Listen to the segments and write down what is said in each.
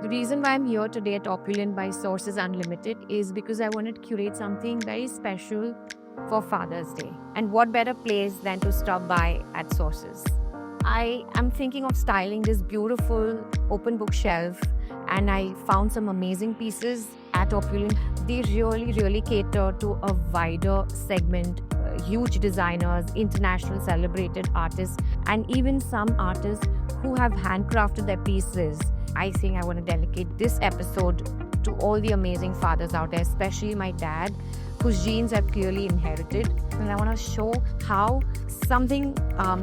The reason why I'm here today at Opulent by Sources Unlimited is because I wanted to curate something very special for Father's Day. And what better place than to stop by at Sources? I am thinking of styling this beautiful open bookshelf, and I found some amazing pieces at Opulent. They really cater to a wider segment, huge designers, international celebrated artists, and even some artists who have handcrafted their pieces. I think I want to dedicate this episode to all the amazing fathers out there, especially my dad, whose genes I've clearly inherited. And I want to show how something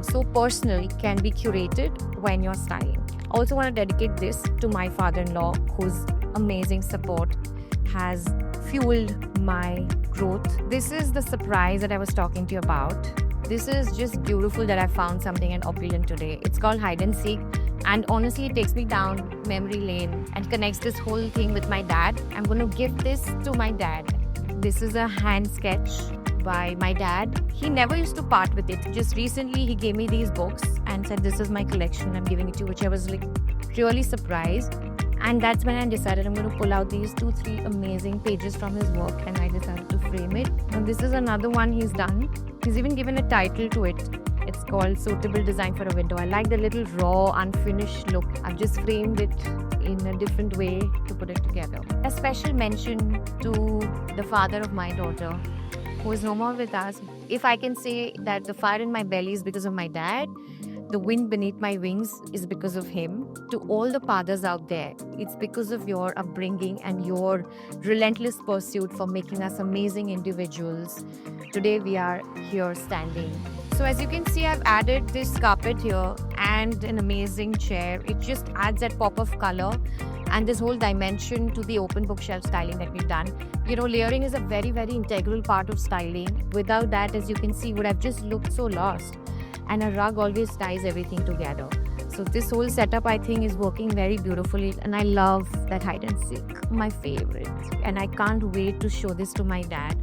so personal can be curated when you're styling. I also want to dedicate this to my father-in-law, whose amazing support has fueled my growth. This is the surprise that I was talking to you about. This is just beautiful that I found something at Opulent today. It's called Hide and Seek. And honestly, it takes me down memory lane and connects this whole thing with my dad. I'm going to give this to my dad. This is a hand sketch by my dad. He never used to part with it. Just recently, he gave me these books and said, "This is my collection. I'm giving it to you," which I was really surprised. And that's when I decided I'm going to pull out these 2-3 amazing pages from his work, and I decided to frame it. And this is another one he's done. He's even given a title to it. It's called Suitable Design for a Window. I like the little raw, unfinished look. I've just framed it in a different way to put it together. A special mention to the father of my daughter, who is no more with us. If I can say that the fire in my belly is because of my dad, the wind beneath my wings is because of him. To all the fathers out there, it's because of your upbringing and your relentless pursuit for making us amazing individuals. Today we are here standing. So as you can see, I've added this carpet here and an amazing chair. It just adds that pop of color and this whole dimension to the open bookshelf styling that we've done. Layering is a very integral part of styling. Without that, as you can see, would have just looked so lost. And a rug always ties everything together. So this whole setup, I think, is working very beautifully. And I love that hide and seek, my favorite. And I can't wait to show this to my dad.